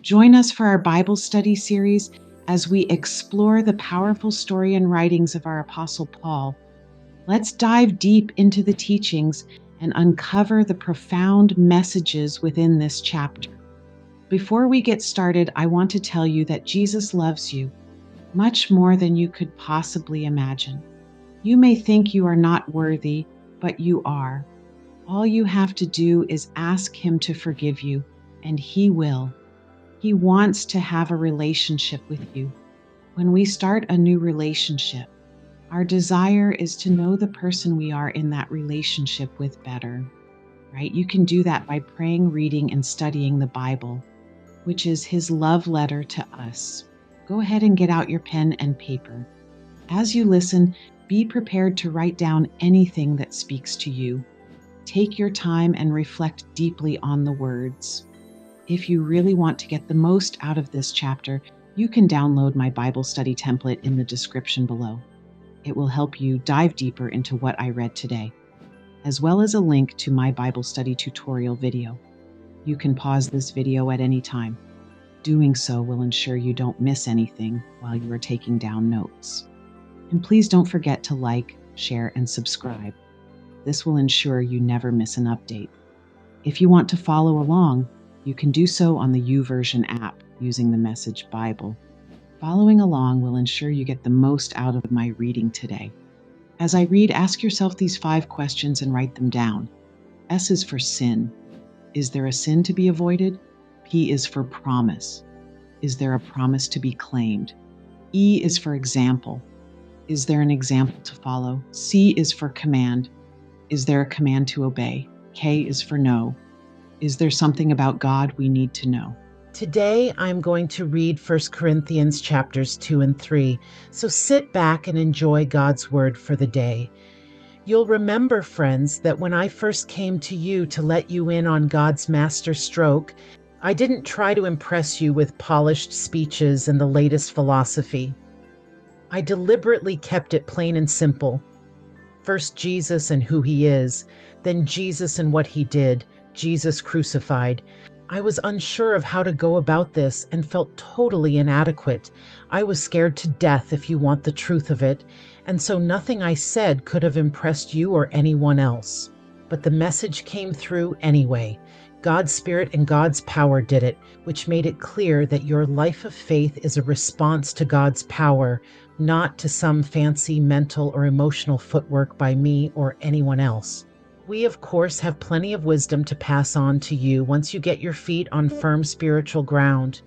Join us for our Bible study series as we explore the powerful story and writings of our Apostle Paul. Let's dive deep into the teachings and uncover the profound messages within this chapter. Before we get started, I want to tell you that Jesus loves you much more than you could possibly imagine. You may think you are not worthy, but you are. All you have to do is ask Him to forgive you, and He will. He wants to have a relationship with you. When we start a new relationship, our desire is to know the person we are in that relationship with better, right? You can do that by praying, reading, and studying the Bible, which is His love letter to us. Go ahead and get out your pen and paper. As you listen, be prepared to write down anything that speaks to you. Take your time and reflect deeply on the words. If you really want to get the most out of this chapter, you can download my Bible study template in the description below. It will help you dive deeper into what I read today, as well as a link to my Bible study tutorial video. You can pause this video at any time. Doing so will ensure you don't miss anything while you are taking down notes. And please don't forget to like, share, and subscribe. This will ensure you never miss an update. If you want to follow along, you can do so on the YouVersion app using the message Bible. Following along will ensure you get the most out of my reading today. As I read, ask yourself these 5 questions and write them down. S is for sin. Is there a sin to be avoided? P is for promise. Is there a promise to be claimed? E is for example. Is there an example to follow? C is for command. Is there a command to obey? K is for no. Is there something about God we need to know? Today, I'm going to read 1 Corinthians chapters 2 and 3, so sit back and enjoy God's word for the day. You'll remember, friends, that when I first came to you to let you in on God's master stroke, I didn't try to impress you with polished speeches and the latest philosophy. I deliberately kept it plain and simple. First Jesus and who He is, then Jesus and what He did, Jesus crucified. I was unsure of how to go about this and felt totally inadequate. I was scared to death, if you want the truth of it, and so nothing I said could have impressed you or anyone else. But the message came through anyway. God's Spirit and God's power did it, which made it clear that your life of faith is a response to God's power, not to some fancy mental or emotional footwork by me or anyone else. We, of course, have plenty of wisdom to pass on to you once you get your feet on firm spiritual ground.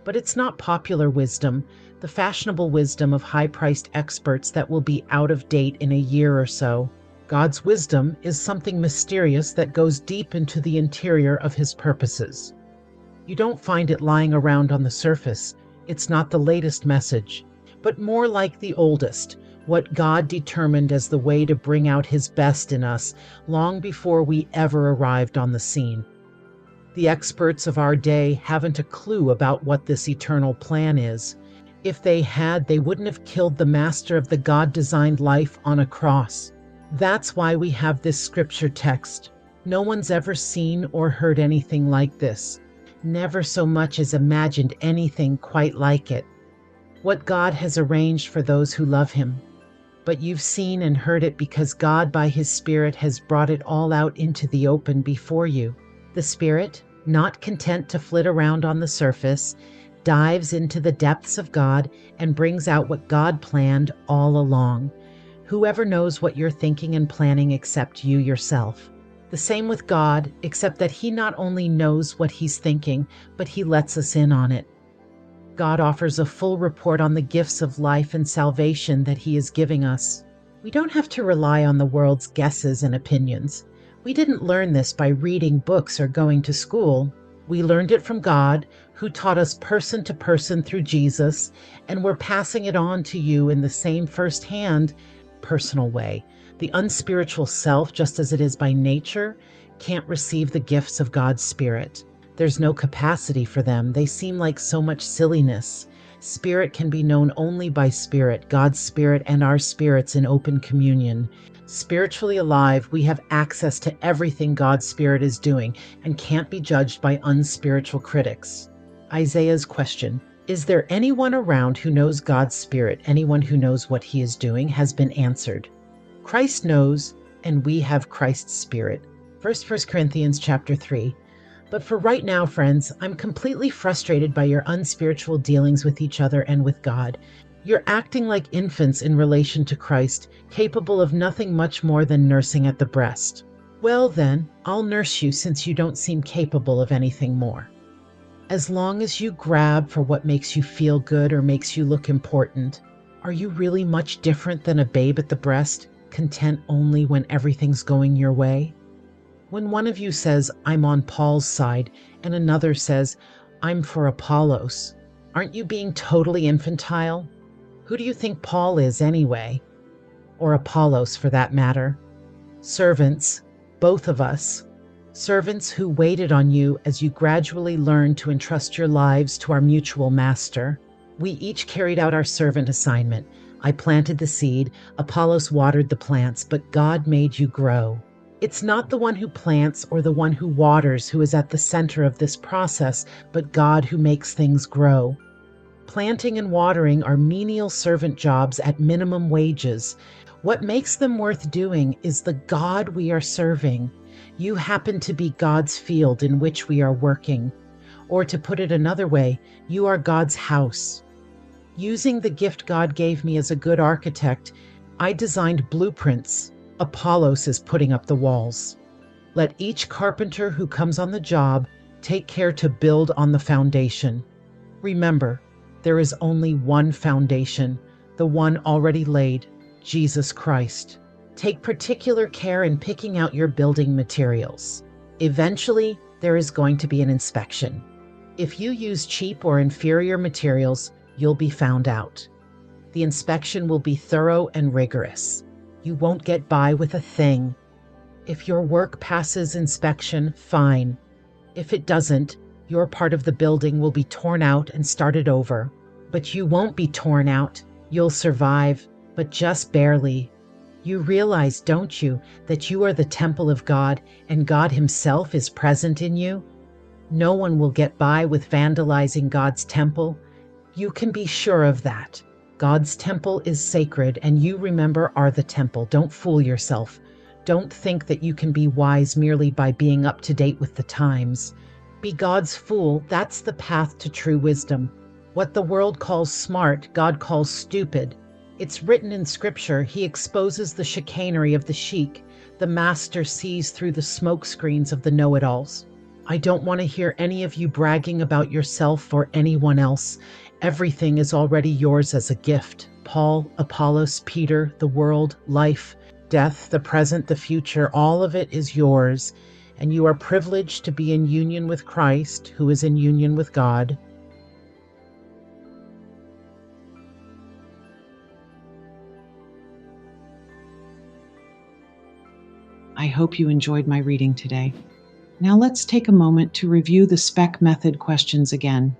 But it's not popular wisdom, the fashionable wisdom of high-priced experts that will be out of date in a year or so. God's wisdom is something mysterious that goes deep into the interior of His purposes. You don't find it lying around on the surface. It's not the latest message, but more like the oldest, what God determined as the way to bring out His best in us long before we ever arrived on the scene. The experts of our day haven't a clue about what this eternal plan is. If they had, they wouldn't have killed the master of the God-designed life on a cross. That's why we have this scripture text. No one's ever seen or heard anything like this. Never so much as imagined anything quite like it. What God has arranged for those who love Him. But you've seen and heard it because God, by His Spirit, has brought it all out into the open before you. The Spirit, not content to flit around on the surface, dives into the depths of God and brings out what God planned all along. Whoever knows what you're thinking and planning except you yourself. The same with God, except that He not only knows what He's thinking, but He lets us in on it. God offers a full report on the gifts of life and salvation that He is giving us. We don't have to rely on the world's guesses and opinions. We didn't learn this by reading books or going to school. We learned it from God, who taught us person to person through Jesus, and we're passing it on to you in the same first-hand, personal way. The unspiritual self, just as it is by nature, can't receive the gifts of God's Spirit. There's no capacity for them. They seem like so much silliness. Spirit can be known only by Spirit, God's Spirit and our spirits in open communion. Spiritually alive, we have access to everything God's Spirit is doing and can't be judged by unspiritual critics. Isaiah's question, is there anyone around who knows God's Spirit, anyone who knows what he is doing, has been answered. Christ knows, and we have Christ's Spirit. 1 Corinthians chapter 3. But for right now, friends, I'm completely frustrated by your unspiritual dealings with each other and with God. You're acting like infants in relation to Christ, capable of nothing much more than nursing at the breast. Well then, I'll nurse you since you don't seem capable of anything more. As long as you grab for what makes you feel good or makes you look important, are you really much different than a babe at the breast, content only when everything's going your way? When one of you says, I'm on Paul's side, and another says, I'm for Apollos, aren't you being totally infantile? Who do you think Paul is anyway? Or Apollos, for that matter? Servants, both of us. Servants who waited on you as you gradually learned to entrust your lives to our mutual master. We each carried out our servant assignment. I planted the seed, Apollos watered the plants, but God made you grow. It's not the one who plants or the one who waters who is at the center of this process, but God who makes things grow. Planting and watering are menial servant jobs at minimum wages. What makes them worth doing is the God we are serving. You happen to be God's field in which we are working. Or to put it another way, you are God's house. Using the gift God gave me as a good architect, I designed blueprints. Apollos is putting up the walls. Let each carpenter who comes on the job take care to build on the foundation. Remember, there is only one foundation, the one already laid, Jesus Christ. Take particular care in picking out your building materials. Eventually, there is going to be an inspection. If you use cheap or inferior materials, you'll be found out. The inspection will be thorough and rigorous. You won't get by with a thing. If your work passes inspection, fine. If it doesn't, your part of the building will be torn out and started over. But you won't be torn out. You'll survive, but just barely. You realize, don't you, that you are the temple of God and God Himself is present in you? No one will get by with vandalizing God's temple. You can be sure of that. God's temple is sacred, and you, remember, are the temple. Don't fool yourself. Don't think that you can be wise merely by being up to date with the times. Be God's fool. That's the path to true wisdom. What the world calls smart, God calls stupid. It's written in Scripture, He exposes the chicanery of the chic. The master sees through the smoke screens of the know-it-alls. I don't want to hear any of you bragging about yourself or anyone else. Everything is already yours as a gift. Paul, Apollos, Peter, the world, life, death, the present, the future, all of it is yours. And you are privileged to be in union with Christ, who is in union with God. I hope you enjoyed my reading today. Now let's take a moment to review the SPEC method questions again.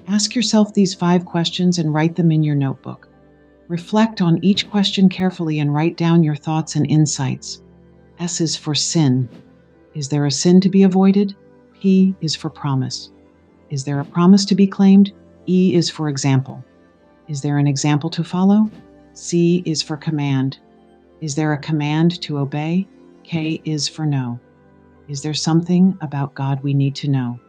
Ask yourself these 5 questions and write them in your notebook. Reflect on each question carefully and write down your thoughts and insights. S is for sin. Is there a sin to be avoided? P is for promise. Is there a promise to be claimed? E is for example. Is there an example to follow? C is for command. Is there a command to obey? K is for no. Is there something about God we need to know?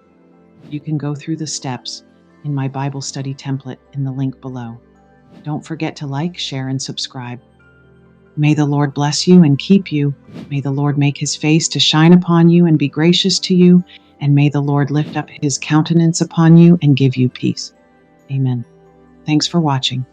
You can go through the steps in my Bible study template in the link below. Don't forget to like, share, and subscribe. May the Lord bless you and keep you. May the Lord make His face to shine upon you and be gracious to you. And may the Lord lift up His countenance upon you and give you peace. Amen. Thanks for watching.